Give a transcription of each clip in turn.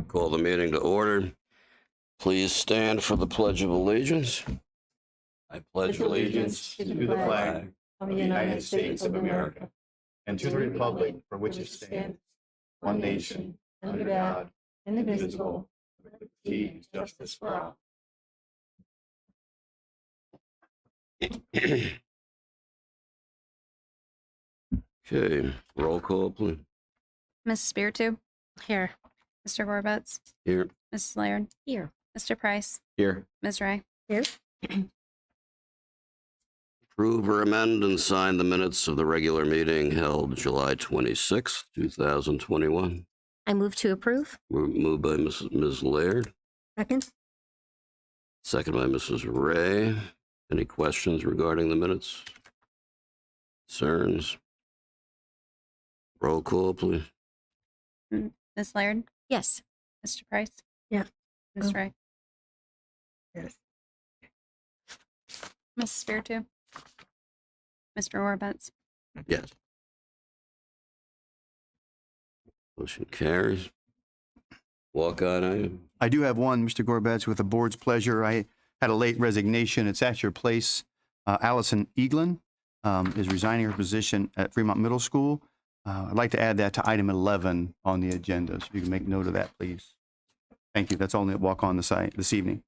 Call the meeting to order. Please stand for the Pledge of Allegiance. I pledge allegiance to the flag of the United States of America and to the republic for which it stands, one nation, under God, indivisible, with liberty and justice for all. Okay, roll call, please. Ms. Spiritu? Here. Mr. Gorbetz? Here. Mrs. Laird? Here. Mr. Price? Here. Ms. Ray? Here. Approve or amend and sign the minutes of the regular meeting held July 26th, 2021. I move to approve. Moved by Ms. Laird, Second. second by Mrs. Ray. Any questions regarding the minutes? Concerns? Roll call, please. Ms. Laird? Yes. Mr. Price? Yeah. Ms. Oh. Ray? Yes. Ms. Spiritu? Mr. Gorbetz? Yes. Motion carries. Walk-on item. I do have one, Mr. Gorbetz, with the board's pleasure. I had a late resignation. It's at your place. Allison Eaglin is resigning her position at Fremont Middle School. I'd like to add that to item 11 on the agenda, so you can make note of that, please. Thank you. That's only a walk on the site this evening.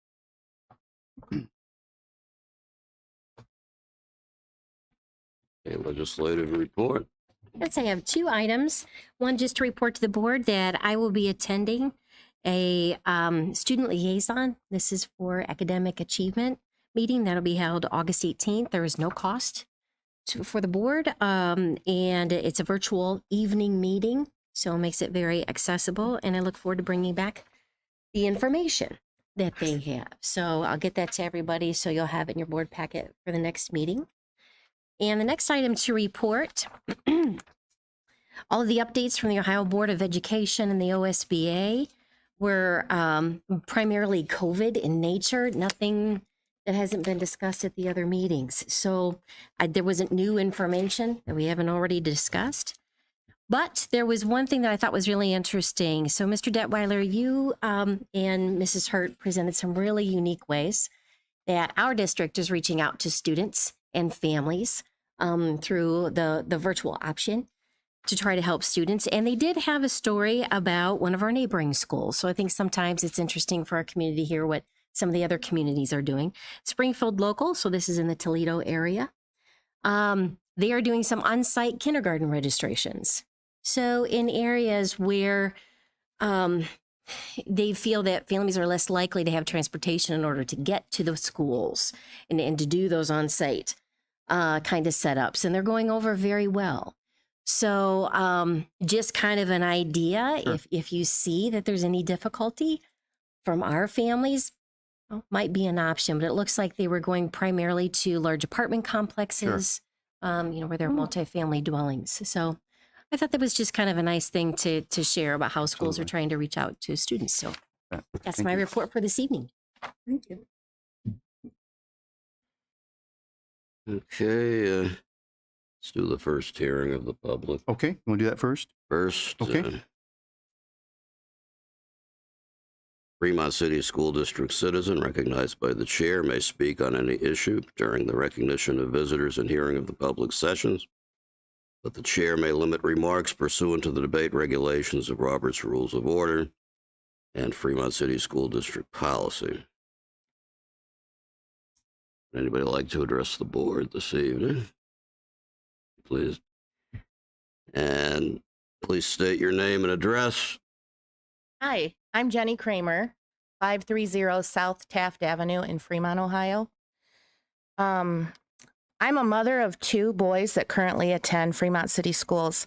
A legislative report. Yes, I have two items. One, just to report to the board that I will be attending a student liaison. This is for academic achievement meeting that'll be held August 18th. There is no cost for the board, and it's a virtual evening meeting, so it makes it very accessible, and I look forward to bringing back the information that they have. So I'll get that to everybody, so you'll have it in your board packet for the next meeting. And the next item to report, all of the updates from the Ohio Board of Education and the OSBA were primarily COVID in nature, nothing that hasn't been discussed at the other meetings. So there wasn't new information that we haven't already discussed. But there was one thing that I thought was really interesting. So Mr. Detweiler, you and Mrs. Hurt presented some really unique ways that our district is reaching out to students and families through the virtual option to try to help students. And they did have a story about one of our neighboring schools. So I think sometimes it's interesting for our community to hear what some of the other communities are doing. Springfield Local, so this is in the Toledo area. They are doing some on-site kindergarten registrations. So in areas where they feel that families are less likely to have transportation in order to get to the schools and to do those on-site kind of setups. And they're going over very well. So just kind of an idea, Sure. if you see that there's any difficulty from our families, might be an option, but it looks like they were going primarily to large apartment complexes, where there are multifamily dwellings. So I thought that was just kind of a nice thing to share about how schools are Absolutely. trying to reach out to students. So that's Thank my you. report for this evening. Thank you. Okay, let's do the first hearing of the public. Okay, you want to do that first? First, Okay. Fremont City School District citizen recognized by the chair may speak on any issue during the recognition of visitors and hearing of the public sessions, but the chair may limit remarks pursuant to the debate regulations of Robert's Rules of Order and Fremont City School District policy. Anybody like to address the board this evening? Please. And please state your name and address. Hi, I'm Jenny Kramer, 530 South Taft Avenue in Fremont, Ohio. I'm a mother of two boys that currently attend Fremont City Schools.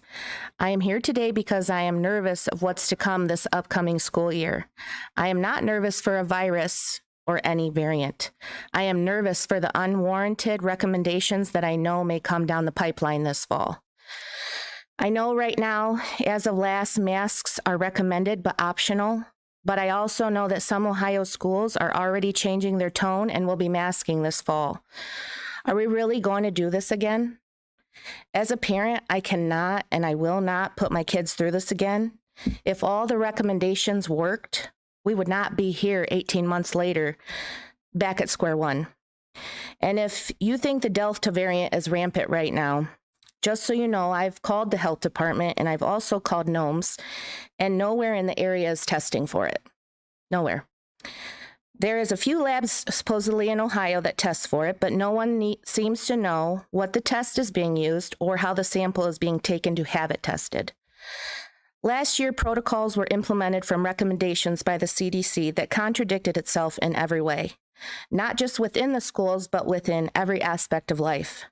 I am here today because I am nervous of what's to come this upcoming school year. I am not nervous for a virus or any variant. I am nervous for the unwarranted recommendations that I know may come down the pipeline this fall. I know right now, as of last, masks are recommended but optional, but I also know that some Ohio schools are already changing their tone and will be masking this fall. Are we really going to do this again? As a parent, I cannot and I will not put my kids through this again. If all the recommendations worked, we would not be here 18 months later, back at square one. And if you think the Delta variant is rampant right now, just so you know, I've called the health department and I've also called NOMS, and nowhere in the area is testing for it. Nowhere. There is a few labs supposedly in Ohio that test for it, but no one seems to know what the test is being used or how the sample is being taken to have it tested. Last year, protocols were implemented from recommendations by the CDC that contradicted itself in every way, not just within the schools, but within every aspect of life.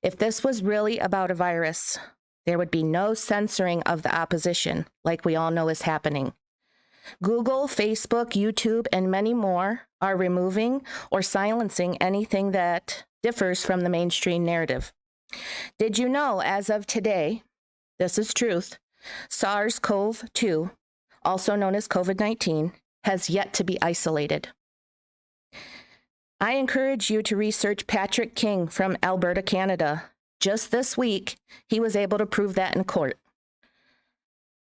If this was really about a virus, there would be no censoring of the opposition, like we all know is happening. Google, Facebook, YouTube, and many more are removing or silencing anything that differs from the mainstream narrative. Did you know, as of today, this is truth, SARS-CoV-2, also known as COVID-19, has yet to be isolated. I encourage you to research Patrick King from Alberta, Canada. Just this week, he was able to prove that in court.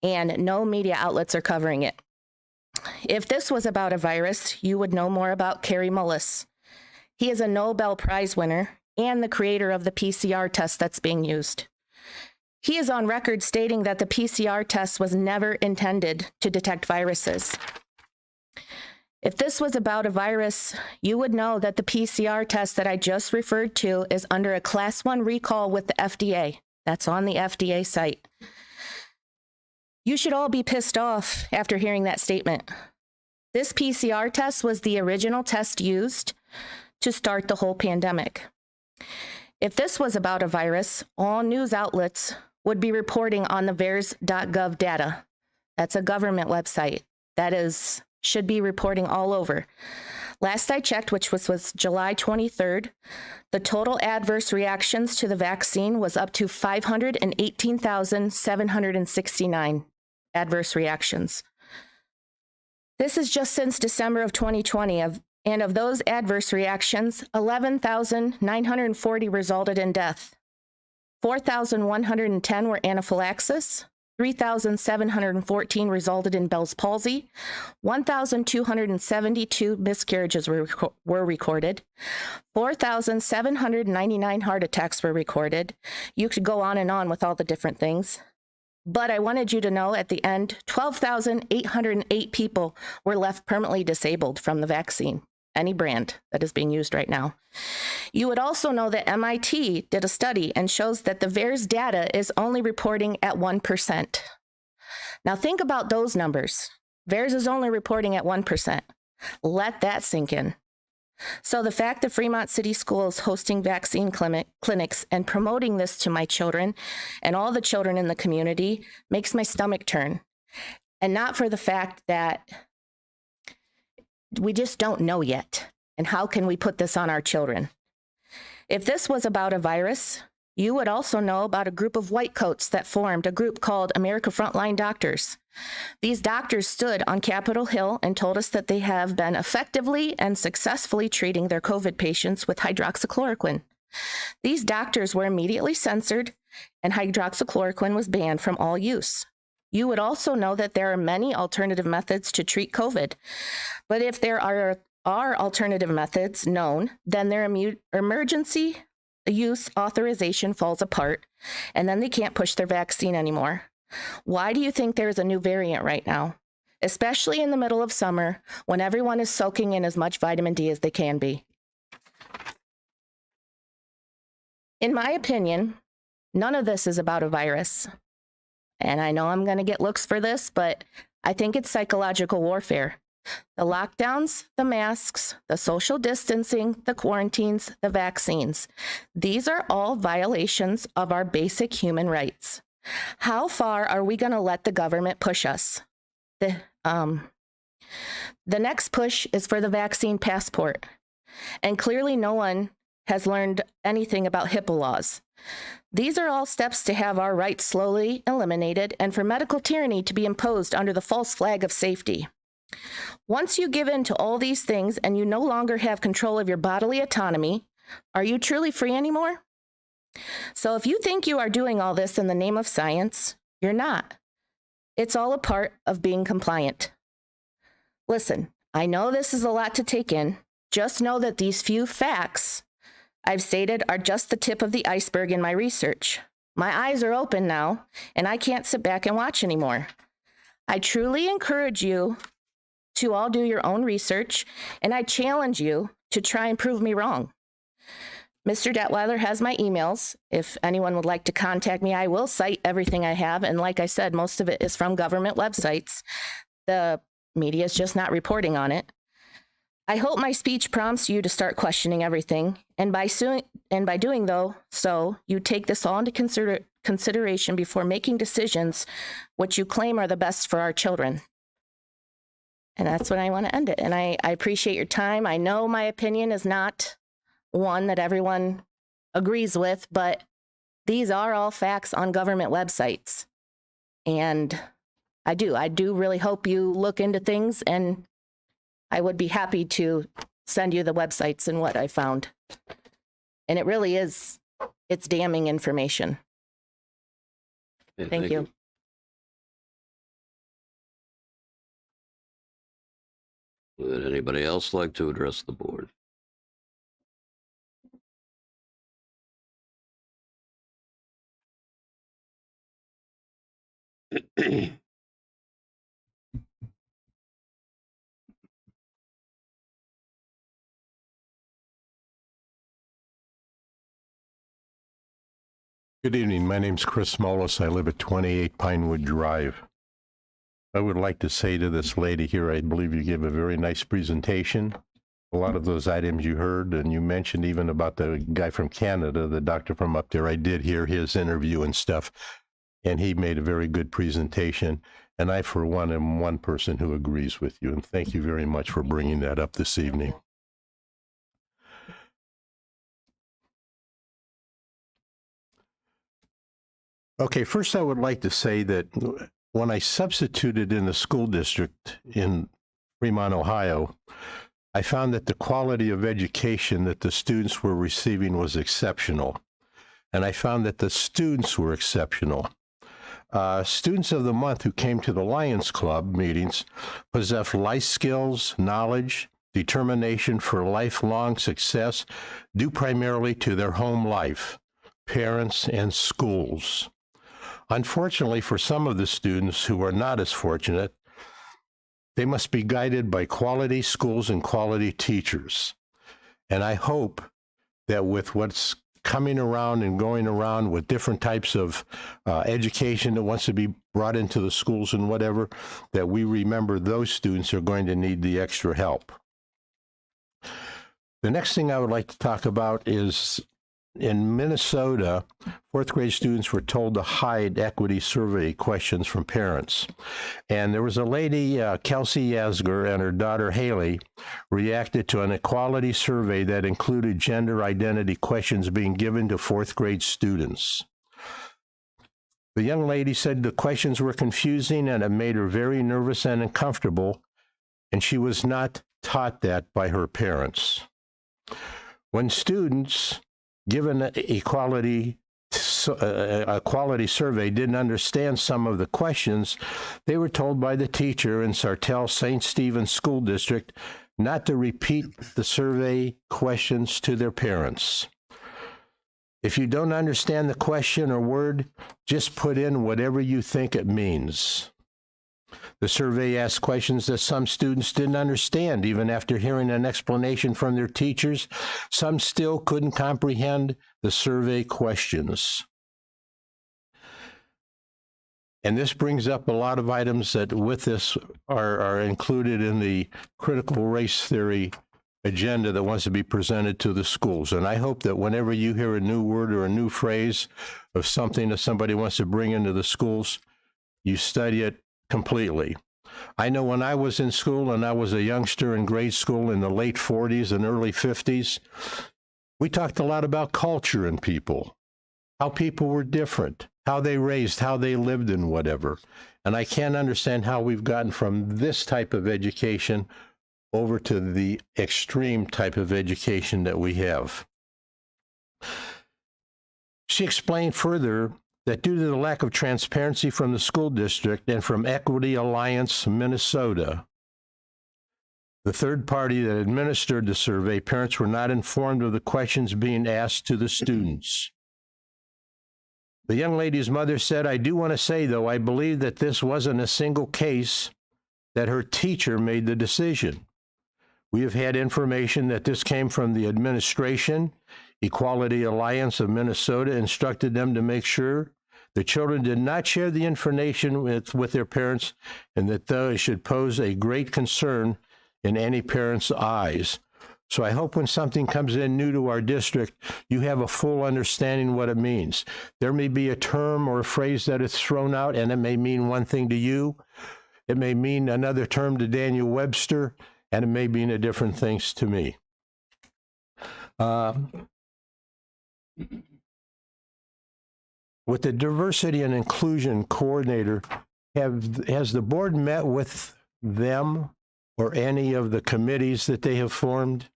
And no media outlets are covering it. If this was about a virus, you would know more about Kary Mullis. He is a Nobel Prize winner and the creator of the PCR test that's being used. He is on record stating that the PCR test was never intended to detect viruses. If this was about a virus, you would know that the PCR test that I just referred to is under a Class 1 recall with the FDA. That's on the FDA site. You should all be pissed off after hearing that statement. This PCR test was the original test used to start the whole pandemic. If this was about a virus, all news outlets would be reporting on the VAERS.gov data. That's a government website that should be reporting all over. Last I checked, which was July 23rd, the total adverse reactions to the vaccine was up to 518,769 adverse reactions. This is just since December of 2020, and of those adverse reactions, 11,940 resulted in death. 4,110 were anaphylaxis, 3,714 resulted in Bell's palsy, 1,272 miscarriages were recorded, 4,799 heart attacks were recorded. You could go on and on with all the different things. But I wanted you to know at the end, 12,808 people were left permanently disabled from the vaccine, any brand that is being used right now. You would also know that MIT did a study and shows that the VAERS data is only reporting at 1%. Now think about those numbers. VAERS is only reporting at 1%. Let that sink in. So the fact that Fremont City Schools hosting vaccine clinics and promoting this to my children and all the children in the community makes my stomach turn. And not for the fact that we just don't know yet. And how can we put this on our children? If this was about a virus, you would also know about a group of white coats that formed a group called America Frontline Doctors. These doctors stood on Capitol Hill and told us that they have been effectively and successfully treating their COVID patients with hydroxychloroquine. These doctors were immediately censored, and hydroxychloroquine was banned from all use. You would also know that there are many alternative methods to treat COVID. But if there are alternative methods known, then their emergency use authorization falls apart, and then they can't push their vaccine anymore. Why do you think there is a new variant right now? Especially in the middle of summer, when everyone is soaking in as much vitamin D as they can be. In my opinion, none of this is about a virus. And I know I'm going to get looks for this, but I think it's psychological warfare. The lockdowns, the masks, the social distancing, the quarantines, the vaccines. These are all violations of our basic human rights. How far are we going to let the government push us? The next push is for the vaccine passport. And clearly no one has learned anything about HIPAA laws. These are all steps to have our rights slowly eliminated and for medical tyranny to be imposed under the false flag of safety. Once you give in to all these things and you no longer have control of your bodily autonomy, are you truly free anymore? So if you think you are doing all this in the name of science, you're not. It's all a part of being compliant. Listen, I know this is a lot to take in. Just know that these few facts I've stated are just the tip of the iceberg in my research. My eyes are open now, and I can't sit back and watch anymore. I truly encourage you to all do your own research, and I challenge you to try and prove me wrong. Mr. Detweiler has my emails. If anyone would like to contact me, I will cite everything I have. And like I said, most of it is from government websites. The media is just not reporting on it. I hope my speech prompts you to start questioning everything. And by doing so, you take this all into consideration before making decisions which you claim are the best for our children. And that's when I want to end it. And I appreciate your time. I know my opinion is not one that everyone agrees with, but these are all facts on government websites. And I do really hope you look into things, and I would be happy to send you the websites and what I found. And it really is, it's damning information. Okay, Thank you. Would anybody else like to address the board? Good evening. My name's Chris Mullis. I live at 28 Pinewood Drive. I would like to say to this lady here, I believe you gave a very nice presentation. A lot of those items you heard, and you mentioned even about the guy from Canada, the doctor from up there. I did hear his interview and stuff, and he made a very good presentation. And I, for one, am one person who agrees with you. And thank you very much for bringing that up this evening. Okay, first I would like to say that when I substituted in the school district in Fremont, Ohio, I found that the quality of education that the students were receiving was exceptional. And I found that the students were exceptional. Students of the month who came to the Lions Club meetings possessed life skills, knowledge, determination for lifelong success due primarily to their home life, parents, and schools. Unfortunately, for some of the students who are not as fortunate, they must be guided by quality schools and quality teachers. And I hope that with what's coming around and going around with different types of education that wants to be brought into the schools and whatever, that we remember those students are going to need the extra help. The next thing I would like to talk about is in Minnesota, fourth grade students were told to hide equity survey questions from parents. And there was a lady, Kelsey Yasger, and her daughter Haley reacted to an equality survey that included gender identity questions being given to fourth grade students. The young lady said the questions were confusing and it made her very nervous and uncomfortable, and she was not taught that by her parents. When students given a quality survey didn't understand some of the questions, they were told by the teacher in Sartell St. Stephen's School District not to repeat the survey questions to their parents. If you don't understand the question or word, just put in whatever you think it means. The survey asked questions that some students didn't understand. Even after hearing an explanation from their teachers, some still couldn't comprehend the survey questions. And this brings up a lot of items that with this are included in the critical race theory agenda that wants to be presented to the schools. And I hope that whenever you hear a new word or a new phrase of something that somebody wants to bring into the schools, you study it completely. I know when I was in school and I was a youngster in grade school in the late 40s and early 50s, we talked a lot about culture and people, how people were different, how they raised, how they lived and whatever. And I can't understand how we've gotten from this type of education over to the extreme type of education that we have. She explained further that due to the lack of transparency from the school district and from Equity Alliance Minnesota, the third party that administered the survey, parents were not informed of the questions being asked to the students. The young lady's mother said, "I do want to say, though, I believe that this wasn't a single case that her teacher made the decision. We have had information that this came from the administration. Equality Alliance of Minnesota instructed them to make sure the children did not share the information with their parents, and that they should pose a great concern in any parent's eyes. So I hope when something comes in new to our district, you have a full understanding what it means. There may be a term or a phrase that is thrown out, and it may mean one thing to you. It may mean another term to Daniel Webster, and it may mean a different things to me." With the diversity and inclusion coordinator, has the board met with them or any of the committees that they have formed?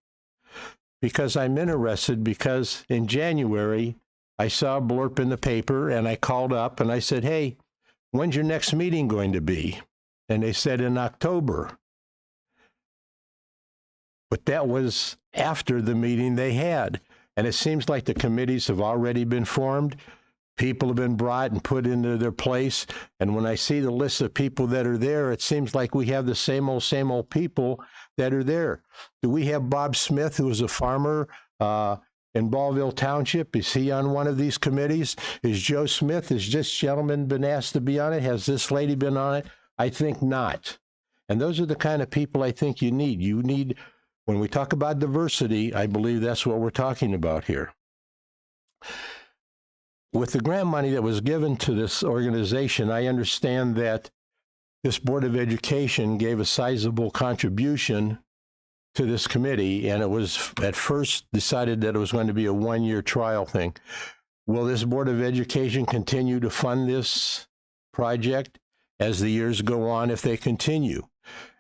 Because I'm interested, because in January, I saw a blurb in the paper and I called up and I said, "Hey, when's your next meeting going to be?" And they said in October. But that was after the meeting they had. And it seems like the committees have already been formed. People have been brought and put into their place. And when I see the list of people that are there, it seems like we have the same old people that are there. Do we have Bob Smith, who is a farmer in Ballville Township? Is he on one of these committees? Is Joe Smith, has this gentleman been asked to be on it? Has this lady been on it? I think not. And those are the kind of people I think you need. You need, when we talk about diversity, I believe that's what we're talking about here. With the grant money that was given to this organization, I understand that this Board of Education gave a sizable contribution to this committee, and it was at first decided that it was going to be a one-year trial thing. Will this Board of Education continue to fund this project as the years go on if they continue?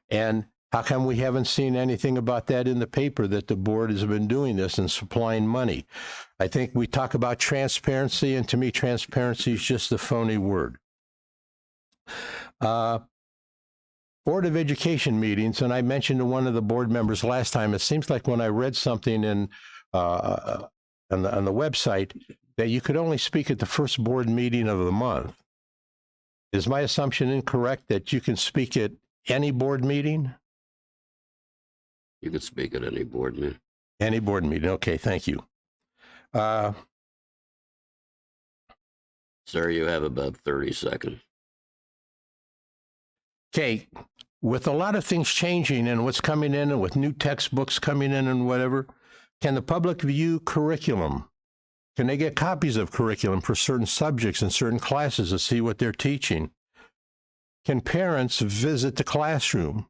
And how come we haven't seen anything about that in the paper, that the board has been doing this and supplying money? I think we talk about transparency, and to me, transparency is just a phony word. Board of Education meetings, and I mentioned to one of the board members last time, it seems like when I read something on the website that you could only speak at the first board meeting of the month. Is my assumption incorrect that you can speak at any board meeting? You could speak at any board meeting. Any board meeting. Okay, thank you. Sir, you have about 30 seconds. Okay, with a lot of things changing and what's coming in and with new textbooks coming in and whatever, can the public view curriculum? Can they get copies of curriculum for certain subjects and certain classes to see what they're teaching? Can parents visit the classroom?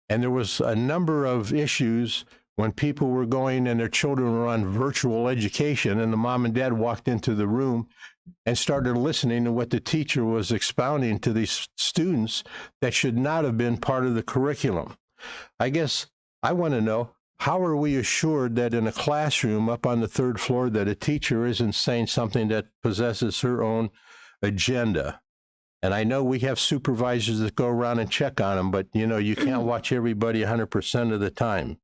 And there was a number of issues when people were going and their children were on virtual education, and the mom and dad walked into the room and started listening to what the teacher was expounding to these students that should not have been part of the curriculum. I guess I want to know, how are we assured that in a classroom up on the third floor that a teacher isn't saying something that possesses her own agenda? And I know we have supervisors that go around and check on them, but you know, you can't watch everybody 100% of the time.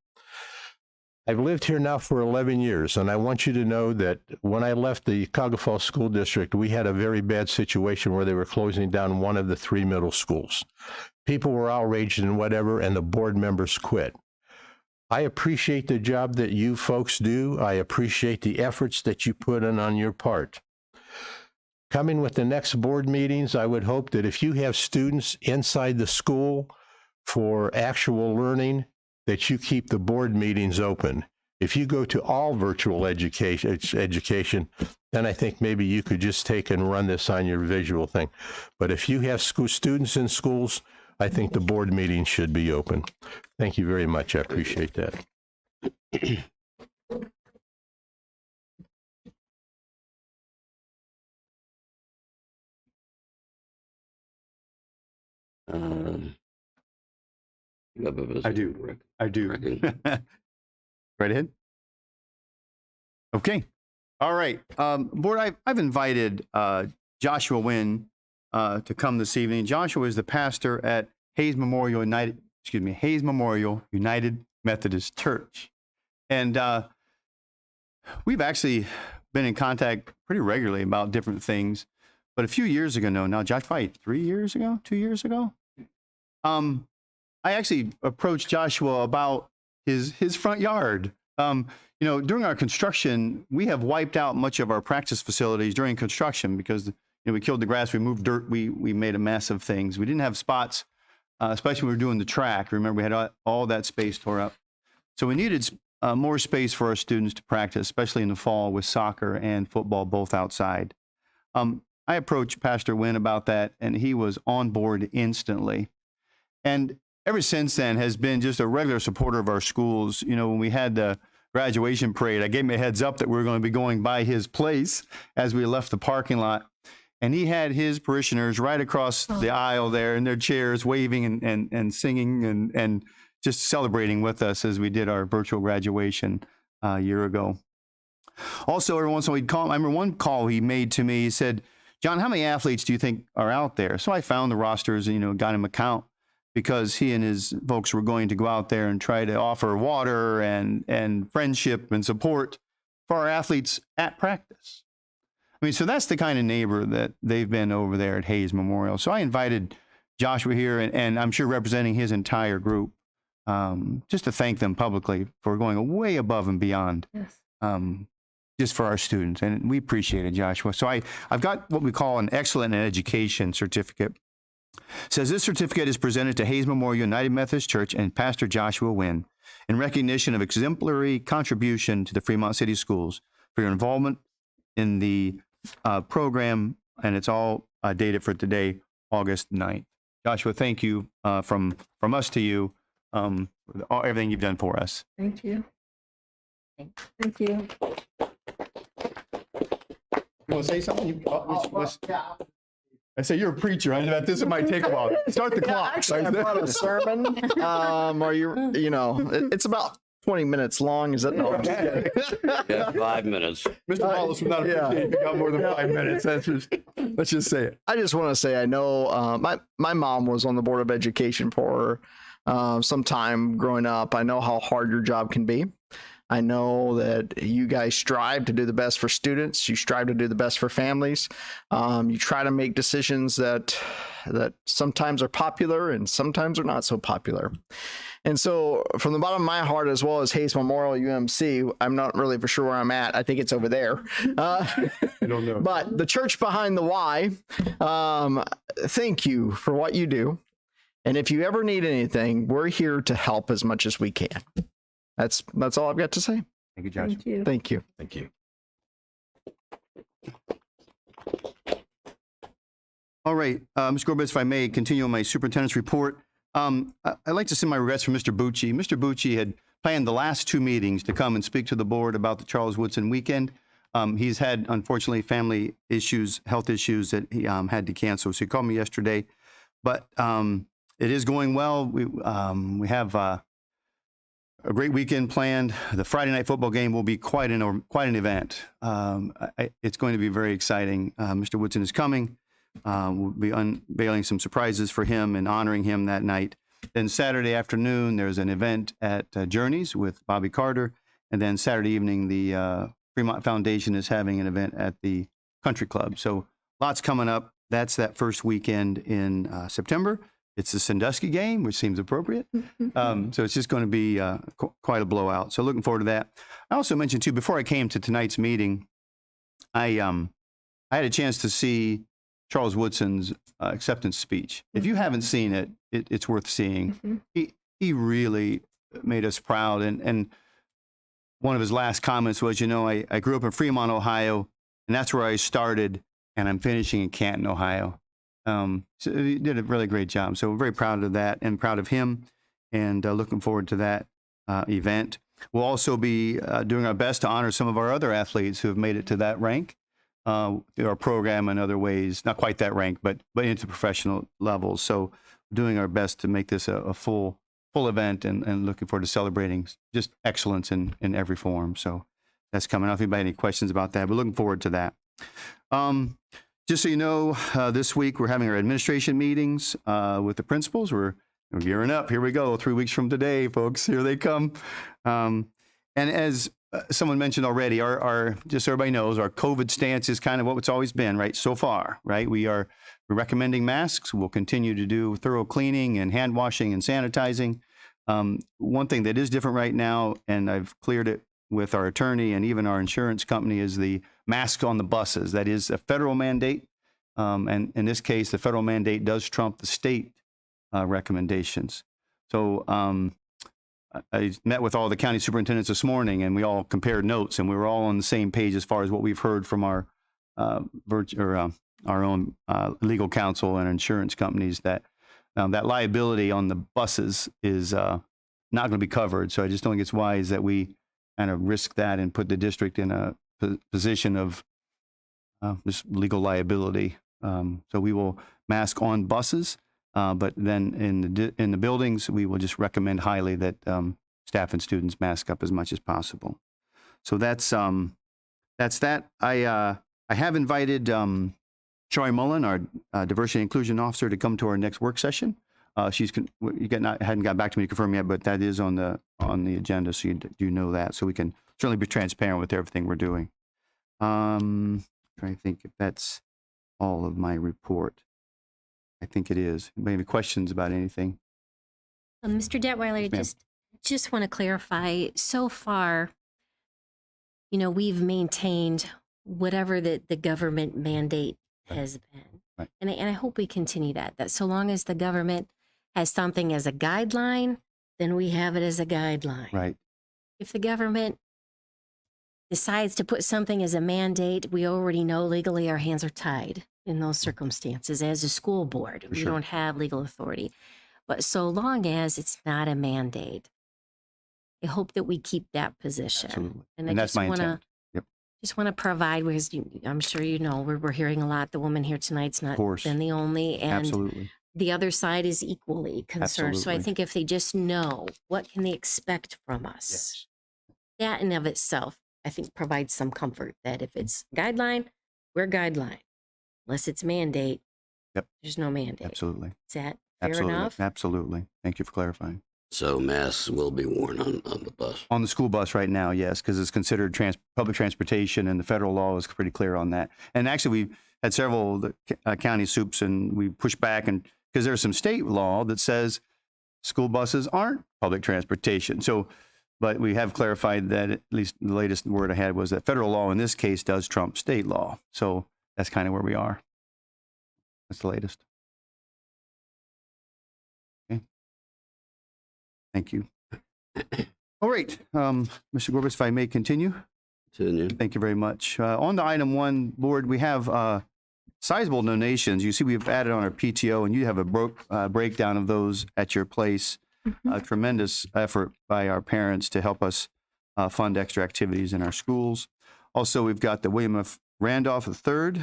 I've lived here now for 11 years, and I want you to know that when I left the Cuyahoga Falls School District, we had a very bad situation where they were closing down one of the 3 middle schools. People were outraged and whatever, and the board members quit. I appreciate the job that you folks do. I appreciate the efforts that you put in on your part. Coming with the next board meetings, I would hope that if you have students inside the school for actual learning, that you keep the board meetings open. If you go to all virtual education, then I think maybe you could just take and run this on your visual thing. But if you have students in schools, I think the board meeting should be open. Thank you very much. I appreciate that. You have a visitor, I do. Rick. I do. Rick. Right ahead. Okay. All right. Board, I've invited Joshua Wynn to come this evening. Joshua is the pastor at Hayes Memorial United Methodist Church. And we've actually been in contact pretty regularly about different things. But a few years ago, now Josh, probably 2 years ago, I actually approached Joshua about his front yard. During our construction, we have wiped out much of our practice facilities during construction because we killed the grass, we moved dirt, we made a mess of things. We didn't have spots, especially when we were doing the track. Remember, we had all that space tore up. So we needed more space for our students to practice, especially in the fall with soccer and football both outside. I approached Pastor Wynn about that, and he was on board instantly. And ever since then has been just a regular supporter of our schools. When we had the graduation parade, I gave him a heads up that we were going to be going by his place as we left the parking lot. And he had his parishioners right across the aisle there in their chairs, waving and singing and just celebrating with us as we did our virtual graduation a year ago. Also, every once in a while he'd call. I remember one call he made to me. He said, "John, how many athletes do you think are out there?" So I found the rosters and, got him a count because he and his folks were going to go out there and try to offer water and friendship and support for our athletes at practice. So that's the kind of neighbor that they've been over there at Hayes Memorial. So I invited Joshua here, and I'm sure representing his entire group, just to thank them publicly for going way above and beyond. Yes. Just for our students, and we appreciate it, Joshua. So I've got what we call an Excellent in Education certificate. It says this certificate is presented to Hayes Memorial United Methodist Church and Pastor Joshua Wynn in recognition of exemplary contribution to the Fremont City Schools for your involvement in the program, and it's all dated for today, August 9th. Joshua, thank you from us to you, for everything you've done for us. Thank you. Thank you. You want to say something? I say you're a preacher. I know this might take a while. Start the clock. Actually, I brought a sermon. It's about 20 minutes long. Is that no? I'm just kidding. Yeah, 5 minutes. Mr. Wallace would not appreciate if you got more than 5 minutes. Let's just say it. I just want to say I know my mom was on the Board of Education for some time growing up. I know how hard your job can be. I know that you guys strive to do the best for students. You strive to do the best for families. You try to make decisions that sometimes are popular and sometimes are not so popular. And so from the bottom of my heart, as well as Hayes Memorial UMC, I'm not really for sure where I'm at. I think it's over there. I don't know. But the church behind the Y, thank you for what you do. And if you ever need anything, we're here to help as much as we can. That's all I've got to say. Thank you, Josh. Thank you. Thank you. Thank you. All right, Mr. Gorbitz, if I may continue on my superintendent's report. I'd like to send my regrets for Mr. Bucci. Mr. Bucci had planned the last 2 meetings to come and speak to the board about the Charles Woodson weekend. He's had, unfortunately, family issues, health issues that he had to cancel. So he called me yesterday, but it is going well. We have a great weekend planned. The Friday night football game will be quite an event. It's going to be very exciting. Mr. Woodson is coming. We'll be unveiling some surprises for him and honoring him that night. Then Saturday afternoon, there's an event at Journeys with Bobby Carter. And then Saturday evening, the Fremont Foundation is having an event at the Country Club. So lots coming up. That's that first weekend in September. It's the Sandusky game, which seems appropriate. So it's just going to be quite a blowout. So looking forward to that. I also mentioned, too, before I came to tonight's meeting, I had a chance to see Charles Woodson's acceptance speech. If you haven't seen it, it's worth seeing. He really made us proud. And one of his last comments was, I grew up in Fremont, Ohio, and that's where I started, and I'm finishing in Canton, Ohio. So he did a really great job. So we're very proud of that and proud of him, and looking forward to that event. We'll also be doing our best to honor some of our other athletes who have made it to that rank through our program in other ways. Not quite that rank, but into professional levels. So doing our best to make this a full event and looking forward to celebrating just excellence in every form. So that's coming up. If anybody has any questions about that, we're looking forward to that. Just so you know, this week we're having our administration meetings with the principals. We're gearing up. Here we go. 3 weeks from today, folks. Here they come. And as someone mentioned already, our just so everybody knows, our COVID stance is kind of what it's always been, right? So far, right? We're recommending masks. We'll continue to do thorough cleaning and hand washing and sanitizing. One thing that is different right now, and I've cleared it with our attorney and even our insurance company, is the mask on the buses. That is a federal mandate. And in this case, the federal mandate does trump the state recommendations. So I met with all the county superintendents this morning, and we all compared notes, and we were all on the same page as far as what we've heard from our own legal counsel and insurance companies, that that liability on the buses is not going to be covered. So I just don't think it's wise that we kind of risk that and put the district in a position of just legal liability. So we will mask on buses. But then in the buildings, we will just recommend highly that staff and students mask up as much as possible. So that's that. I have invited Troy Mullen, our diversity and inclusion officer, to come to our next work session. Hadn't got back to me to confirm yet, but that is on the agenda, so you do know that. So we can certainly be transparent with everything we're doing. Trying to think if that's all of my report. I think it is. Anybody have any questions about anything? Mr. Detweiler, Yes, ma'am. just want to clarify. So far, we've maintained whatever the government mandate has been, Right. and I hope we continue that. That so long as the government has something as a guideline, then we have it as a guideline. Right. If the government decides to put something as a mandate, we already know legally our hands are tied in those circumstances. As a school board, we Sure. don't have legal authority. But so long as it's not a mandate, I hope that we keep that position. Absolutely. And And I that's just my want to intent. Yep. just want to provide, because I'm sure we're hearing a lot. The woman here tonight's not course. been the only, and Absolutely. the other side is equally concerned. So I Absolutely. think if they just know what can they expect from us, that in of itself, I think provides some comfort that if it's guideline, we're guideline. Unless it's mandate, Yep. there's no mandate. Absolutely. Is that fair Absolutely. enough? Absolutely. Thank you for clarifying. So masks will be worn on the bus. On the school bus right now, yes, because it's considered public transportation, and the federal law is pretty clear on that. And actually, we've had several of the county soups, and we pushed back, and because there's some state law that says school buses aren't public transportation. So, but we have clarified that, at least the latest word I had was that federal law in this case does trump state law. So that's kind of where we are. That's the latest. Okay. Thank you. All right, Mr. Gorbis, if I may continue. Continue. Thank you very much. On to item one, board, we have sizable donations. You see we've added on our PTO, and you have a breakdown of those at your place. A tremendous effort by our parents to help us fund extra activities in our schools. Also, we've got the William F. Randolph III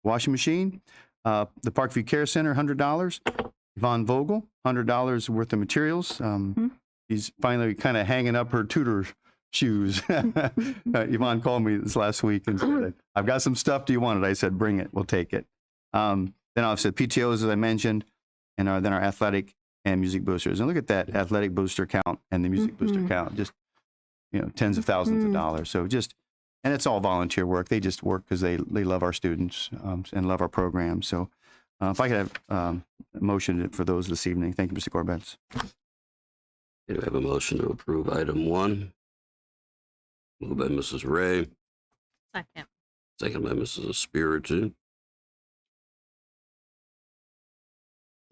washing machine, the Parkview Care Center, $100. Yvonne Vogel, $100 worth of materials. She's finally kind of hanging up her tutor shoes. Yvonne called me this last week and said, I've got some stuff. Do you want it? I said, bring it. We'll take it. Then I've said PTOs, as I mentioned, and then our athletic and music boosters. And look at that athletic booster count and the music booster count, just, tens of thousands of dollars. So and it's all volunteer work. They just work because they love our students and love our programs. So if I could have a motion for those this evening. Thank you, Mr. Gorbetz. Do we have a motion to approve item 1? Moved by Mrs. Ray, Second. second by Mrs. Espiritu.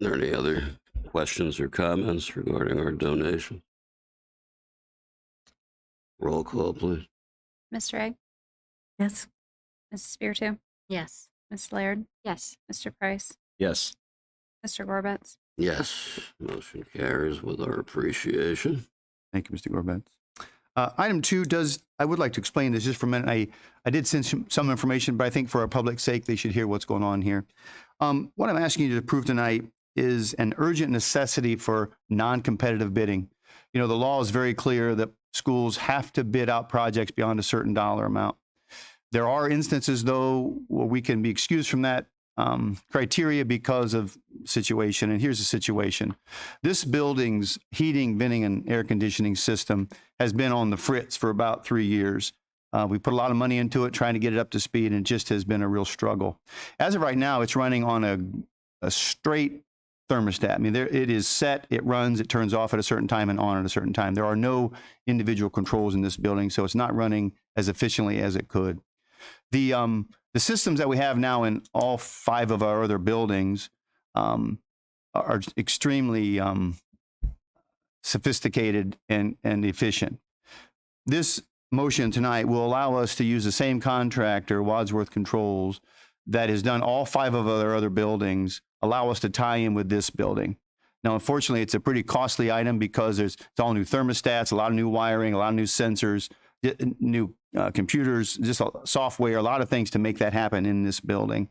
Are there any other questions or comments regarding our donation? Roll call, please. Ms. Ray, Yes. Mrs. Spiritu, Yes. Ms. Laird, Yes. Mr. Price, Yes. Mr. Gorbetz. Yes, motion carries with our appreciation. Thank you, Mr. Gorbetz. Item 2 I would like to explain this just for a minute. I did send some information, but I think for our public's sake, they should hear what's going on here. What I'm asking you to approve tonight is an urgent necessity for non-competitive bidding. The law is very clear that schools have to bid out projects beyond a certain dollar amount. There are instances, though, where we can be excused from that criteria because of situation. And here's the situation. This building's heating, venting, and air conditioning system has been on the fritz for about 3 years. We put a lot of money into it, trying to get it up to speed, and it just has been a real struggle. As of right now, it's running on a straight thermostat. I mean, it is set, it runs, it turns off at a certain time and on at a certain time. There are no individual controls in this building, so it's not running as efficiently as it could. The systems that we have now in all 5 of our other buildings are extremely sophisticated and efficient. This motion tonight will allow us to use the same contractor, Wadsworth Controls, that has done all 5 of our other buildings, allow us to tie in with this building. Now, unfortunately, it's a pretty costly item because it's all new thermostats, a lot of new wiring, a lot of new sensors, new computers, just software, a lot of things to make that happen in this building.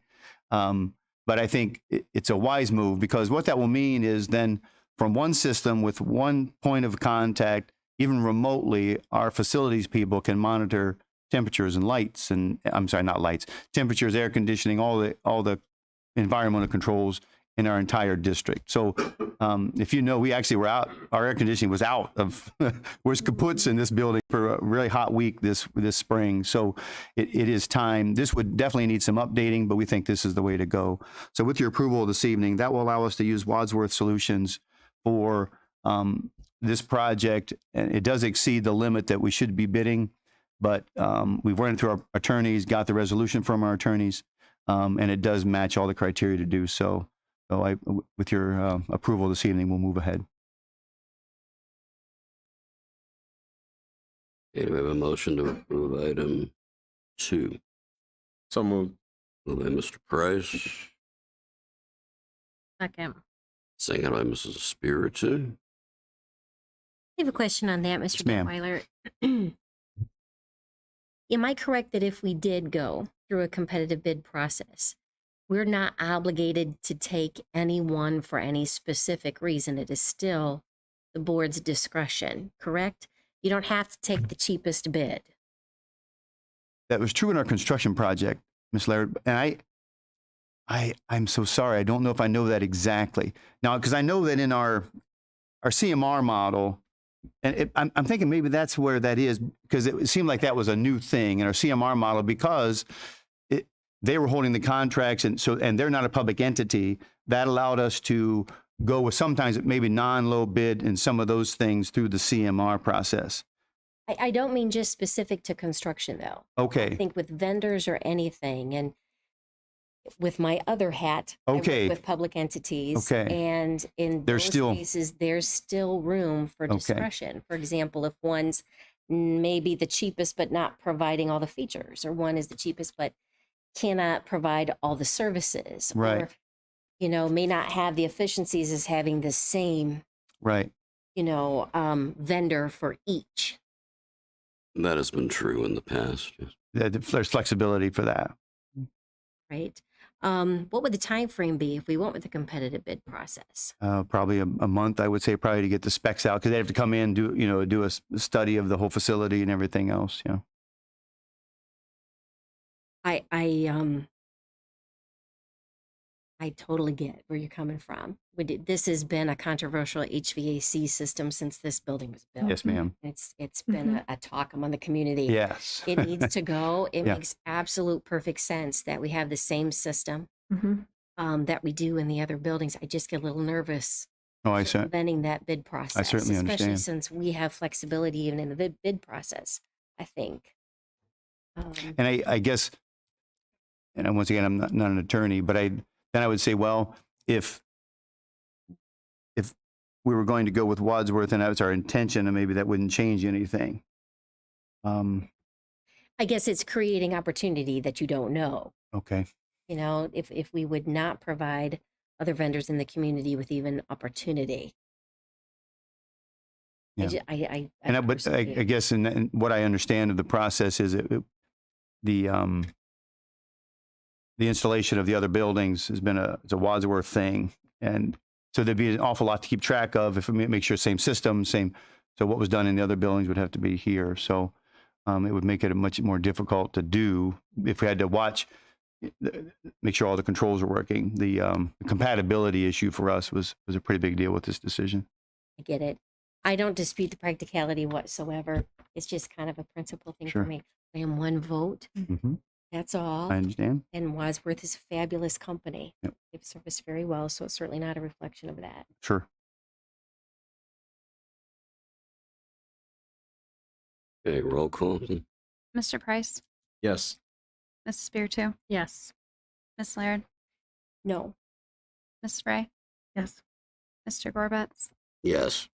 But I think it's a wise move, because what that will mean is then from one system with one point of contact, even remotely, our facilities people can monitor temperatures and lights, and I'm sorry, not lights, temperatures, air conditioning, all the environmental controls in our entire district. So if you know, we actually were out, our air conditioning was out of, was kaputs in this building for a really hot week this spring. So it is time. This would definitely need some updating, but we think this is the way to go. So with your approval this evening, that will allow us to use Wadsworth Solutions for this project. And it does exceed the limit that we should be bidding, but we've run it through our attorneys, got the resolution from our attorneys, and it does match all the criteria to do so. So with your approval this evening, we'll move ahead. Okay, do we have a motion to approve item 2? So moved. Moved by Mr. Price, Second. second by Mrs. Spiritu. I have a question on that, Mr. Yes, ma'am. Detweiler. Am I correct that if we did go through a competitive bid process, we're not obligated to take anyone for any specific reason? It is still the board's discretion, correct? You don't have to take the cheapest bid. That was true in our construction project, Ms. Laird, and I'm so sorry. I don't know if I know that exactly. Now, because I know that in our CMR model, and I'm thinking maybe that's where that is, because it seemed like that was a new thing in our CMR model, because they were holding the contracts, and they're not a public entity. That allowed us to go with sometimes maybe non-low bid and some of those things through the CMR process. I don't mean just specific to construction, though. Okay. I think with vendors or anything, and with my other hat, Okay. I work with public entities. Okay. And in There's those still- cases, there's still room for Okay. discretion. For example, if one's maybe the cheapest but not providing all the features, or one is the cheapest but cannot provide all the services, Right. or may not have the efficiencies as having the same Right. vendor for each. That has been true in the past. Yes. There's flexibility for that. Right. What would the time frame be if we went with the competitive bid process? Probably a month, I would say, probably to get the specs out, because they have to come in, do a study of the whole facility and everything else. Yeah. I totally get where you're coming from. This has been a controversial HVAC system since this building was built. Yes, ma'am. It's been a talk among the community. Yes. It needs to go. It Yeah. makes absolute perfect sense that we have the same system Mhm. that we do in the other buildings. I just get a little nervous Oh, I see. preventing that bid process. certainly especially understand. since we have flexibility even in the bid process, I think. And I guess, and once again, I'm not an attorney, but then I would say, well, if we were going to go with Wadsworth and that was our intention, and maybe that wouldn't change anything. I guess it's creating opportunity that you don't know. Okay. If we would not provide other vendors in the community with even opportunity. Yeah. I But I guess in what I understand of the process is the installation of the other buildings has been it's a Wadsworth thing. And so there'd be an awful lot to keep track of if we make sure same system, same. So what was done in the other buildings would have to be here. So It would make it much more difficult to do if we had to watch, make sure all the controls are working. The compatibility issue for us was a pretty big deal with this decision. I get it. I don't dispute the practicality whatsoever. It's just kind of a principle thing Sure. for me. I am one vote. Mm-hmm. That's all. I understand. And Wadsworth is a fabulous company. Yep. They've served us very well, so it's certainly not a reflection of that. Sure. Okay, roll call. please. Mr. Price, Yes. Mrs. Spiritu, Yes. Miss Laird, No. Miss Ray, Yes. Mr. Gorbetz, Yes.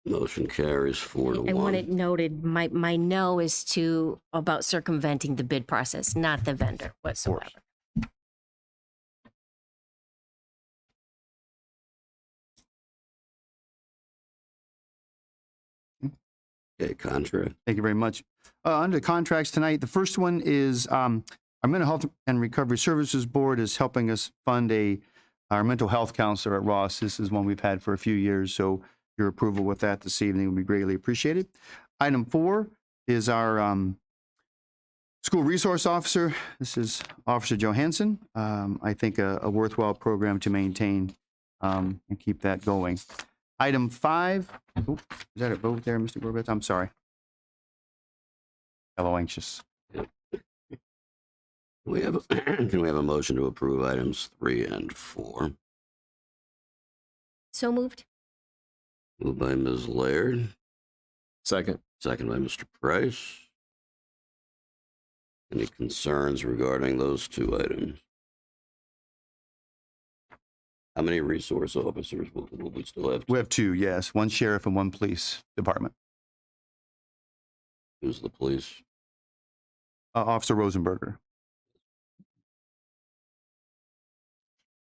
Motion carries 4-1. I want it noted, my no is to about circumventing the bid process, not the vendor whatsoever. Okay, contract. Thank you very much. Under the contracts tonight, the first one is our Mental Health and Recovery Services Board is helping us fund our mental health counselor at Ross. This is one we've had for a few years, so your approval with that this evening would be greatly appreciated. Item 4 is our school resource officer. This is Officer Johansson. I think a worthwhile program to maintain and keep that going. Item 5, is that a vote there, Mr. Gorbetz? I'm sorry. Hello, anxious. We have can we have a motion to approve items 3 and 4? So moved. Moved by Ms. Laird, Second. second by Mr. Price. Any concerns regarding those two items? How many resource officers will we still have? We have 2, yes, 1 sheriff and 1 police department. Who's the police? Officer Rosenberger.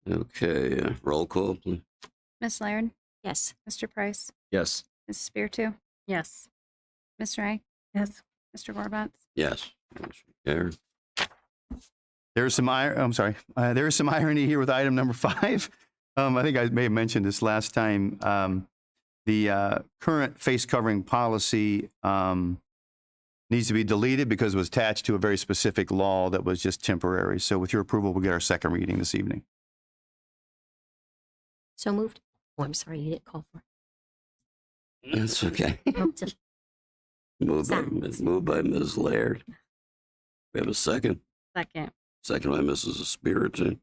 Okay, roll call, please. Miss Laird, Yes. Mr. Price, Yes. Mrs. Spiritu, Yes. Miss Ray, Yes. Mr. Gorbetz, Yes. Motion carries. There's some there is some irony here with item number 5. I think I may have mentioned this last time. The current face covering policy needs to be deleted because it was attached to a very specific law that was just temporary. So with your approval, we'll get our second reading this evening. So moved. Oh, I'm sorry, you didn't call for it. That's okay. Oh, just- Moved by Ms. Laird. We have a second. Second. Second by Mrs. Espiritu.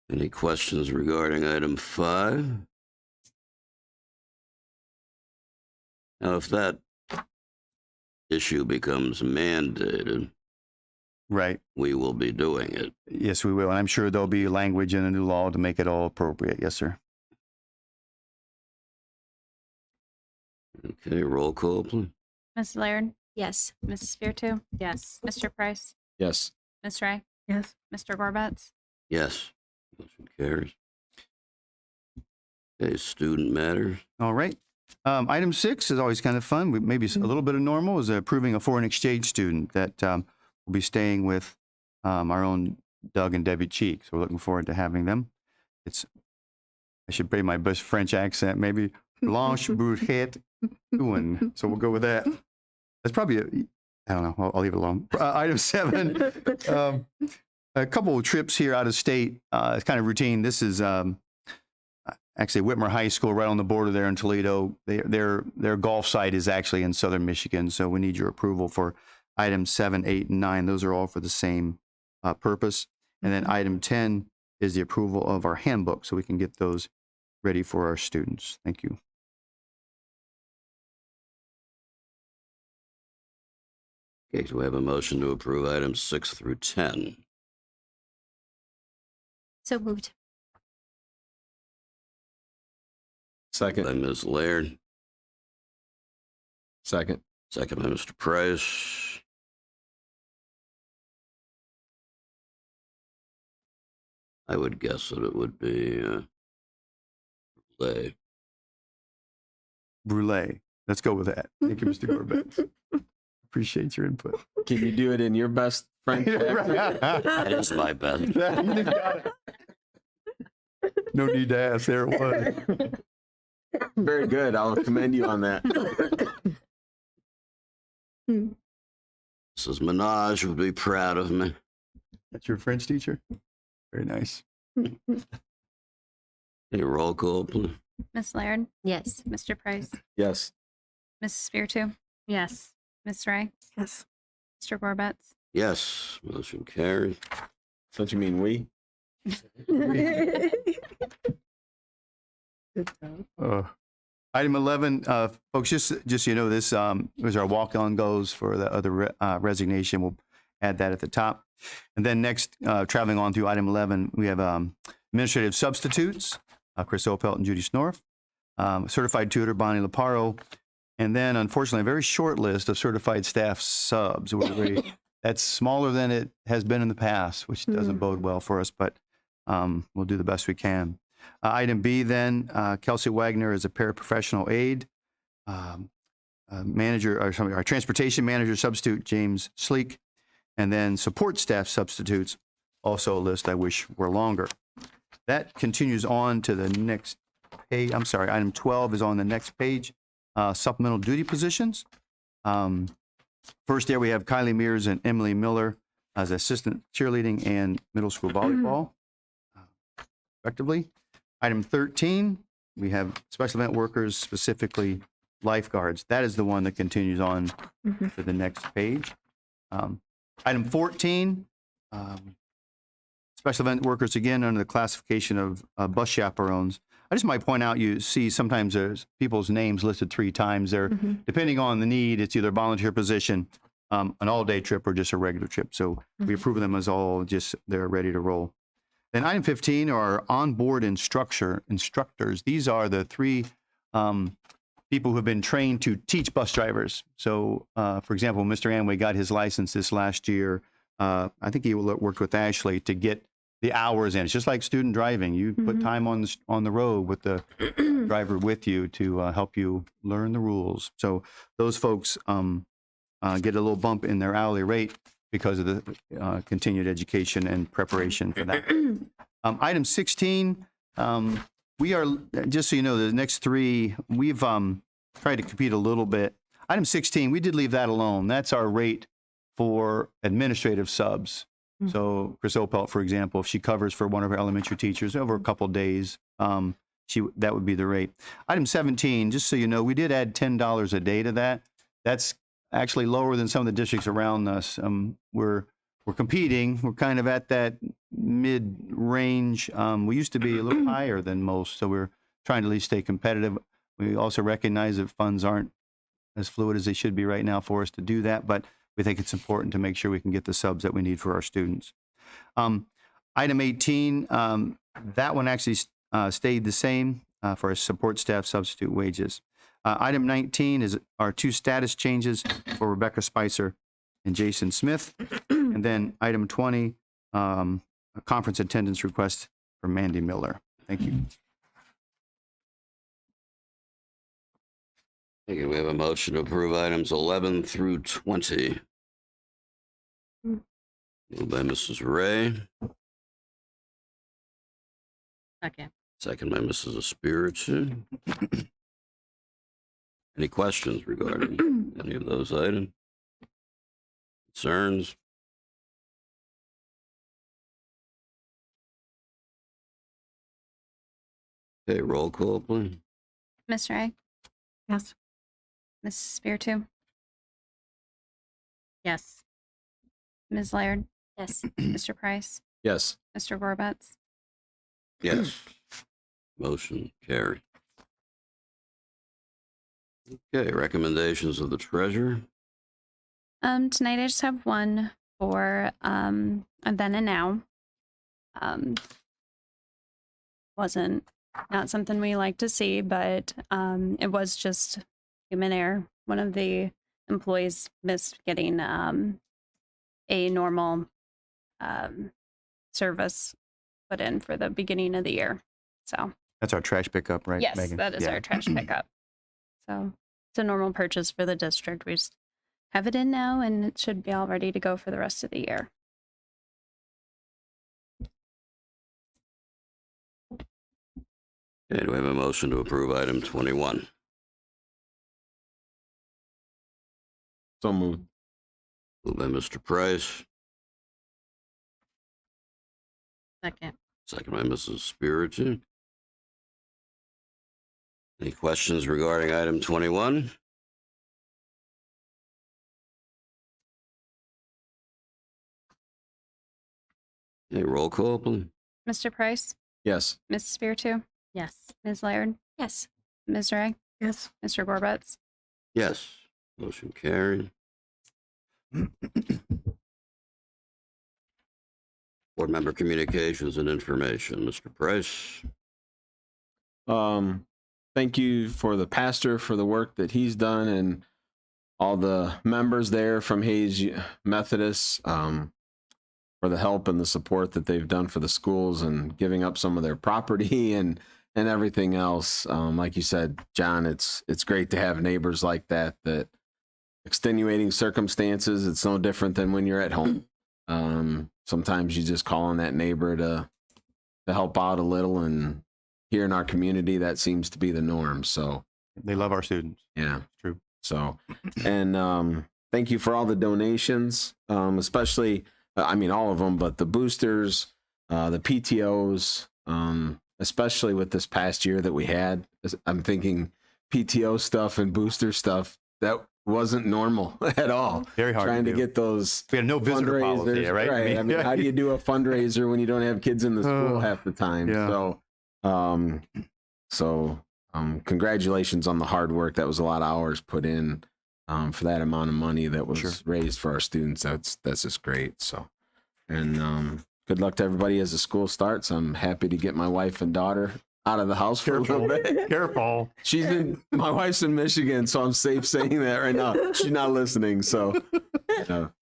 Any questions regarding item 5? Now, if that issue becomes mandated, Right. we will be doing it. Yes, we will. And I'm sure there'll be language in the new law to make it all appropriate. Yes, sir. Okay, roll call, please. Miss Laird, Yes. Mrs. Spiritu, Yes. Mr. Price, Yes. Miss Ray, Yes. Mr. Gorbetz, Yes. Motion carries. Okay, student matters. All right. Item 6 is always kind of fun. Maybe a little bit of normal is approving a foreign exchange student that will be staying with our own Doug and Debbie Cheek. So we're looking forward to having them. I should bring my best French accent, maybe Blanche Bourget. So we'll go with that. That's probably I don't know. I'll leave it alone. Item 7, a couple of trips here out of state. It's kind of routine. This is actually Whitmer High School, right on the border there in Toledo. Their golf site is actually in southern Michigan, so we need your approval for items 7, 8, and 9. Those are all for the same purpose. And then item 10 is the approval of our handbook, so we can get those ready for our students. Thank you. Okay, so we have a motion to approve items 6 through 10. So moved. Second. By Ms. Laird, Second. second by Mr. Price. I would guess that it would be Lay. Brûlée. Let's go with that. Thank you, Mr. Gorbetz. Appreciate your input. Can you do it in your best French accent? That is my best. You got it. No need to ask. There it was. Very good. I'll commend you on that. Mrs. Minaj would be proud of me. That's your French teacher? Very nice. Any roll call, please? Ms. Laird, Yes. Mr. Price, Yes. Mrs. Spiritu, Yes. Ms. Ray, Yes. Mr. Gorbetz. Yes, motion carries. Don't you mean we? Good job. Item 11, folks, just so you know, this was our walk-on goes for the other resignation. We'll add that at the top. And then next, traveling on through item 11, we have administrative substitutes, Chris Opelt and Judy Snorf, certified tutor, Bonnie Laparo, and then unfortunately, a very short list of certified staff subs. That's smaller than it has been in the past, which doesn't bode well for us, but we'll do the best we can. Item B then, Kelsey Wagner is a paraprofessional aide. Our transportation manager substitute, James Sleek. And then support staff substitutes, also a list I wish were longer. That continues on to the next page. I'm sorry, item 12 is on the next page. Supplemental duty positions. First there we have Kylie Mears and Emily Miller as assistant cheerleading and middle school volleyball, respectively. Item 13, we have special event workers, specifically lifeguards. That is the one that continues on to the next page. Item 14, special event workers, again, under the classification of bus chaperones. I just might point out, you see sometimes there's people's names listed 3 times there. Depending on the need, it's either a volunteer position, an all-day trip, or just a regular trip. So we approve of them as all just they're ready to roll. Then item 15 are onboard instructors. These are the 3 people who have been trained to teach bus drivers. So, for example, Mr. Amway got his license this last year. I think he worked with Ashley to get the hours in. It's just like student driving. You put time on the road with the driver with you to help you learn the rules. So those folks get a little bump in their hourly rate because of the continued education and preparation for that. Item 16, we are, just so you know, the next 3, we've tried to compete a little bit. Item 16, we did leave that alone. That's our rate for administrative subs. So Chris Opelt, for example, if she covers for one of our elementary teachers over a couple days, that would be the rate. Item 17, just so you know, we did add $10 a day to that. That's actually lower than some of the districts around us. We're competing. We're kind of at that mid-range. We used to be a little higher than most, so we're trying to at least stay competitive. We also recognize that funds aren't as fluid as they should be right now for us to do that, but we think it's important to make sure we can get the subs that we need for our students. Item 18, that one actually stayed the same for our support staff substitute wages. Item 19 is our 2 status changes for Rebecca Spicer and Jason Smith. And then item 20, a conference attendance request for Mandy Miller. Thank you. Thank you. We have a motion to approve items 11 through 20. Moved by Mrs. Ray, Okay. second by Mrs. Espiritu. Any questions regarding any of those items? Concerns? Okay, roll call, please. Ms. Ray, Yes. Mrs. Spiritu, Yes. Ms. Laird, Yes. Mr. Price, Yes. Mr. Gorbetz. Yes. Motion carried. Okay, recommendations of the treasurer. Tonight I just have one for a then and now. Wasn't not something we like to see, but it was just human error. One of the employees missed getting a normal service put in for the beginning of the year. So That's our trash pickup, right, yes, Megan? that is Yeah. our trash pickup. So it's a normal purchase for the district. We just have it in now, and it should be all ready to go for the rest of the year. Okay, do we have a motion to approve item 21? So moved. Moved by Mr. Price, Second. second by Mrs. Spiritu. Any questions regarding item 21? Okay, roll call, please. Mr. Price, Yes. Mrs. Spiritu, Yes. Ms. Laird, Yes. Ms. Ray, Yes. Mr. Gorbetz. Yes. Motion carried. Board member communications and information. Mr. Price. Thank you for the pastor for the work that he's done and all the members there from Hayes Methodist for the help and the support that they've done for the schools and giving up some of their property and everything else. Like you said, John, it's great to have neighbors like that. That extenuating circumstances, it's no different than when you're at home. Sometimes you just call on that neighbor to help out a little, and here in our community, that seems to be the norm. So They love our students. yeah, It's true. so, and thank you for all the donations, especially, I mean, all of them, but the boosters, the PTOs, especially with this past year that we had. I'm thinking PTO stuff and booster stuff that wasn't normal at all. Very hard Trying to to do. get those We had no visitor policy, fundraisers, right? I mean, how do you do a fundraiser when you don't have kids in the school half the time? yeah. So, congratulations on the hard work. That was a lot of hours put in for that amount of money that was Sure. raised for our students. That's just great. So, and good luck to everybody as the school starts. I'm happy to get my wife and daughter out of the house for a little bit. Careful. My wife's in Michigan, so I'm safe saying that right now. She's not listening, so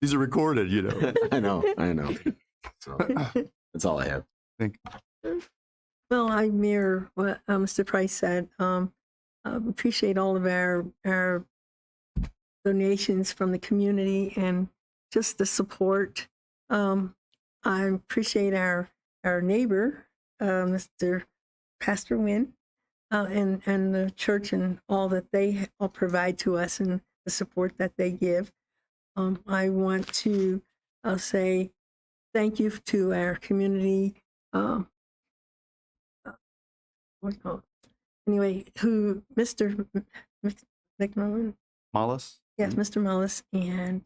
These are recorded, you know. I know. So that's all I have. Well, I mirror what Mr. Price said. Appreciate all of our donations from the community and just the support. I appreciate our neighbor, Mr. Pastor Wynn, and the church and all that they all provide to us and the support that they give. I want to say thank you to our community. Anyway, who Mr. McMillan, Mollis? yes, Mr. Mullis and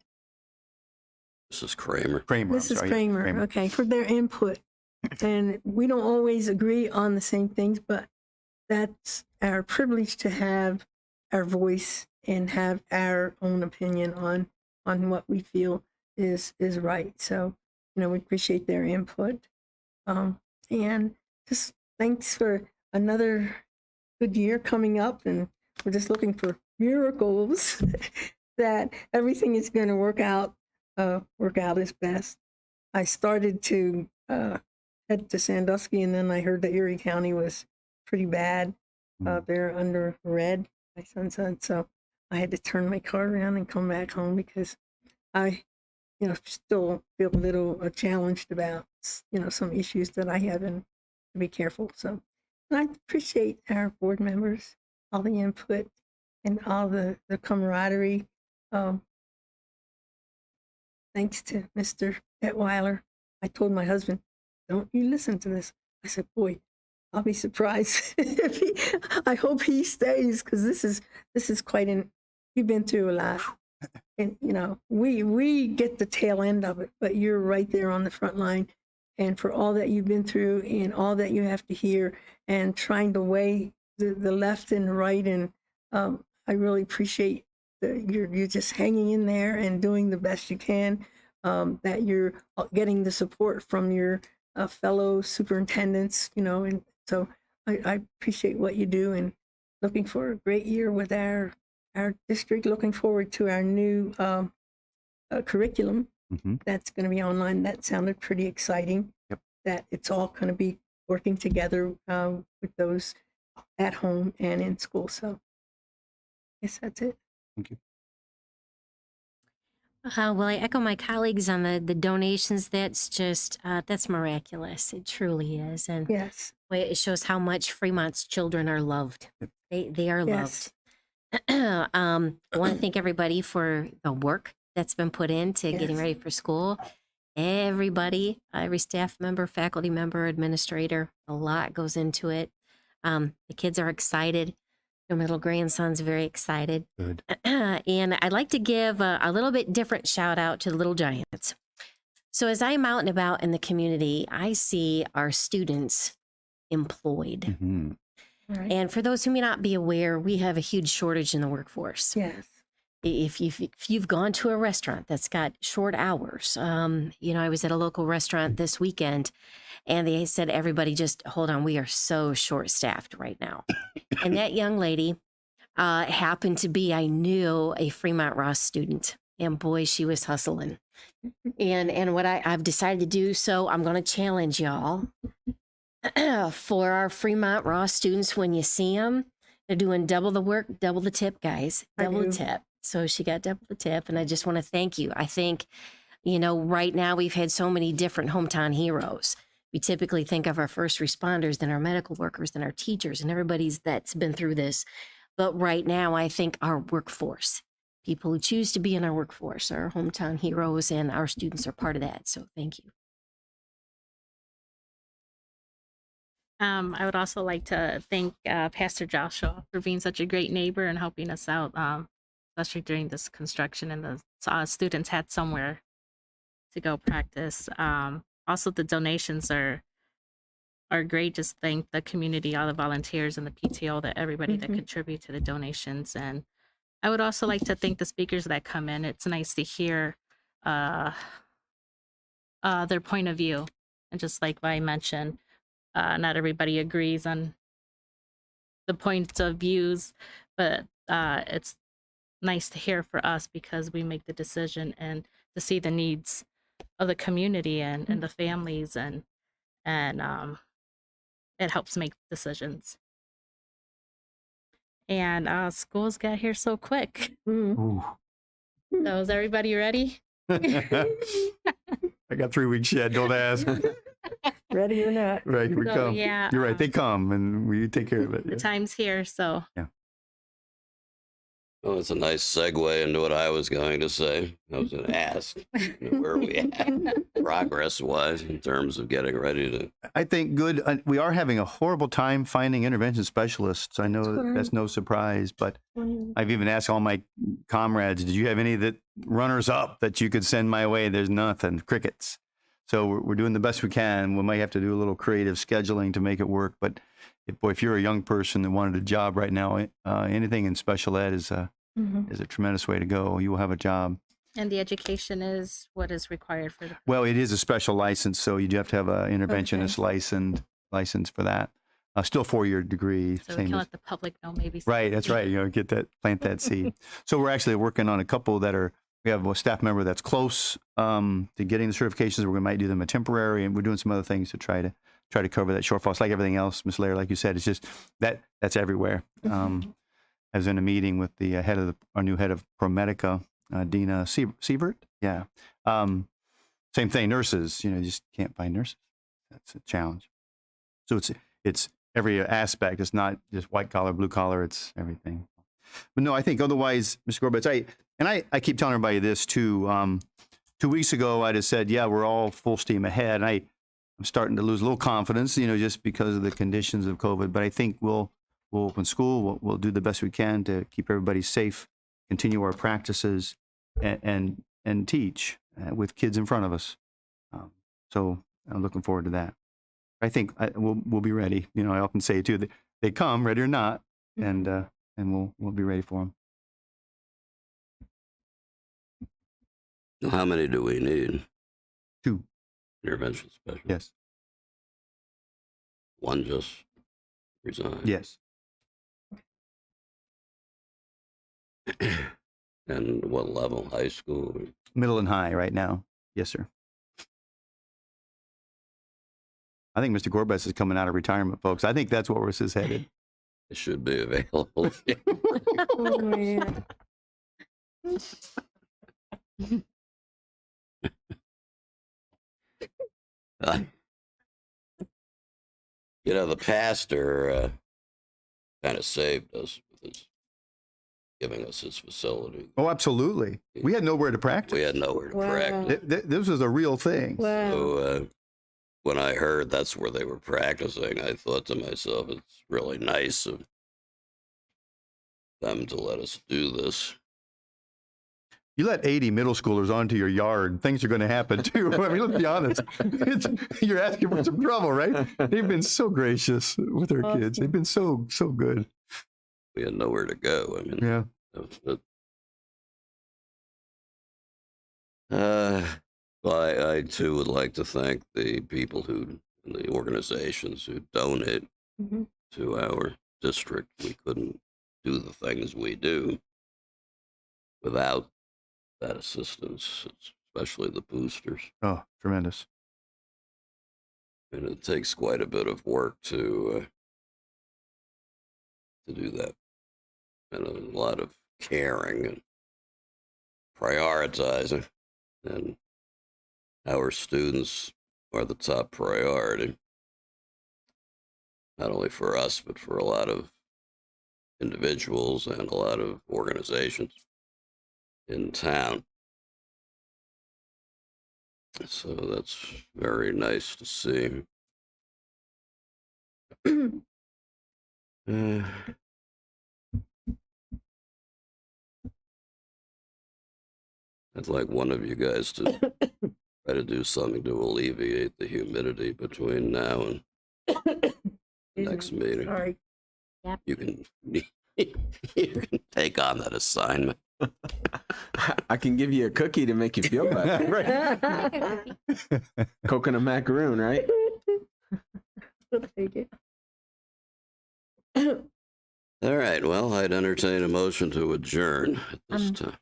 Mrs. Kramer. Kramer. I'm Mrs. sorry. Kramer, okay, for their input. And we don't always agree on the same things, but that's our privilege to have our voice and have our own opinion on what we feel is right. So, we appreciate their input. And just thanks for another good year coming up. And we're just looking for miracles that everything is going to work out as best. I started to head to Sandusky, and then I heard that Erie County was pretty bad. They're under red, my son said. So I had to turn my car around and come back home because I, still feel a little challenged about, some issues that I have and to be careful. So I appreciate our board members, all the input and all the camaraderie. Thanks to Mr. Detweiler. I told my husband, don't you listen to this. I said, boy, I'll be surprised if I hope he stays, because this is quite you've been through a lot. And, we get the tail end of it, but you're right there on the front line. And for all that you've been through and all that you have to hear and trying to weigh the left and the right. And I really appreciate you're just hanging in there and doing the best you can, that you're getting the support from your fellow superintendents, and so I appreciate what you do and looking for a great year with our district, looking forward to our new curriculum that's going to be online. That sounded pretty exciting. Yep. That it's all going to be working together with those at home and in school. So I guess that's it. Thank you. Well, I echo my colleagues on the donations. That's just, that's miraculous. It truly is. And Yes. Boy, it shows how much Fremont's children are loved. They are Yes. loved. I want to thank everybody for the work that's been put into getting Yes. ready for school. Everybody, every staff member, faculty member, administrator, a lot goes into it. The kids are excited. My little grandson's very excited. Good. And I'd like to give a little bit different shout out to the Little Giants. So as I'm out and about in the community, I see our students employed. Mhm. Right. And for those who may not be aware, we have a huge shortage in the workforce. Yes. If you've gone to a restaurant that's got short hours, I was at a local restaurant this weekend, and they said, everybody just hold on, we are so short staffed right now. And that young lady happened to be, I knew, a Fremont Ross student, and boy, she was hustling. And what I've decided to do, so I'm going to challenge y'all for our Fremont Ross students. When you see them, they're doing double the work, double the tip, guys, I double the do. tip. So she got double the tip, and I just want to thank you. I think, right now we've had so many different hometown heroes. We typically think of our first responders, then our medical workers, then our teachers, and everybody's that's been through this. But right now, I think our workforce, people who choose to be in our workforce, are hometown heroes, and our students are part of that. So thank you. I would also like to thank Pastor Joshua for being such a great neighbor and helping us out, especially during this construction, and the students had somewhere to go practice. Also, the donations are great. Just thank the community, all the volunteers and the PTO, that everybody that contribute to the donations. And I would also like to thank the speakers that come in. It's nice to hear their point of view. And just like I mentioned, not everybody agrees on the points of views, but it's nice to hear for us, because we make the decision, and to see the needs of the community and the families, and it helps make decisions. And schools got here so quick. Ooh. So is everybody ready? I got 3 weeks yet. Don't ask. Ready or not. Right, here we So, come. yeah, You're right. They come, and we take care of it. The Yeah. time's here, so Well, it's a nice segue into what I was going to say. I was going to ask where are we at progress-wise in terms of getting ready to. I think good. We are having a horrible time finding intervention specialists. I know that's no surprise, but I've even asked all my comrades, did you have any that runners up that you could send my way? There's nothing, crickets. So we're doing the best we can. We might have to do a little creative scheduling to make it work. But if you're a young person that wanted a job right now, anything in special ed is a tremendous way to go. You will have a job. and the education is what is required for the. Well, it is a special license, so you do have to have an interventionist license for that. Still 4-year degree. So we same can as- let the public know, maybe. Right, that's right. Get that, plant that seed. So we're actually working on a couple we have a staff member that's close to getting the certifications. We might do them a temporary, and we're doing some other things to try to cover that shortfall. It's like everything else, Ms. Lair, like you said, it's just that's everywhere. I was in a meeting with the our new head of ProMedica, Dina Sievert. Yeah. Same thing, nurses, you just can't find nurses. That's a challenge. So it's every aspect. It's not just white collar, blue collar, it's everything. But no, I think otherwise, Mr. Gorbitz, I keep telling everybody this too. 2 weeks ago, I just said, yeah, we're all full steam ahead. And I'm starting to lose a little confidence, just because of the conditions of COVID. But I think we'll open school. We'll do the best we can to keep everybody safe, continue our practices, and teach with kids in front of us. So I'm looking forward to that. I think we'll be ready. I often say too that they come ready or not, and we'll be ready for them. How many do we need? 2. Intervention specialists. Yes. One just resigned. Yes. And what level? High school? Middle and high right now. Yes, sir. I think Mr. Gorbitz is coming out of retirement, folks. I think that's where this is headed. It should be available. Oh, man. You know, the pastor kind of saved us with his giving us his facility. Oh, absolutely. We had nowhere to practice. We had nowhere to Wow. practice. This was a real thing. Wow. So when I heard that's where they were practicing, I thought to myself, it's really nice of them to let us do this. You let 80 middle schoolers onto your yard, things are going to happen too. I mean, let's be honest. You're asking for some trouble, right? They've been so gracious with their kids. They've been so good. We had nowhere to go. I mean, Yeah. Well, I too would like to thank the people the organizations who donate Mhm. to our district. We couldn't do the things we do without that assistance, especially the boosters. Oh, tremendous. And it takes quite a bit of work to do that, and a lot of caring and prioritizing. And our students are the top priority, not only for us, but for a lot of individuals and a lot of organizations in town. So that's very nice to see. I'd like one of you guys to try to do something to alleviate the humidity between now and the next meeting. Sorry. You can you can take on that assignment. I can give you a cookie to make you feel better. Coconut macaroon, right? I'll take it. All right. Well, I'd entertain a motion to adjourn at this time.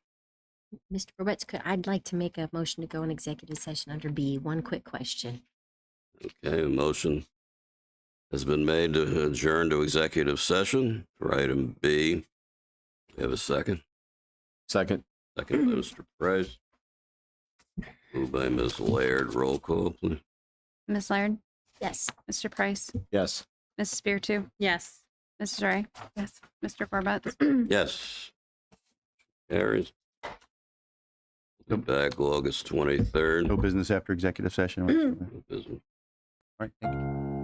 Mr. Roberts, I'd like to make a motion to go in executive session under B. One quick question. Okay, a motion has been made to adjourn to executive session for item B. We have a second. Second. Second by Mr. Price. Moved by Ms. Laird. Roll call, please. Ms. Laird, Yes. Mr. Price, Yes. Mrs. Spear too, Yes. Mrs. Ray, Yes. Mr. Corbett. Yes. Carries. We'll be back August 23rd. No business after executive session. No business. All right. Thank you.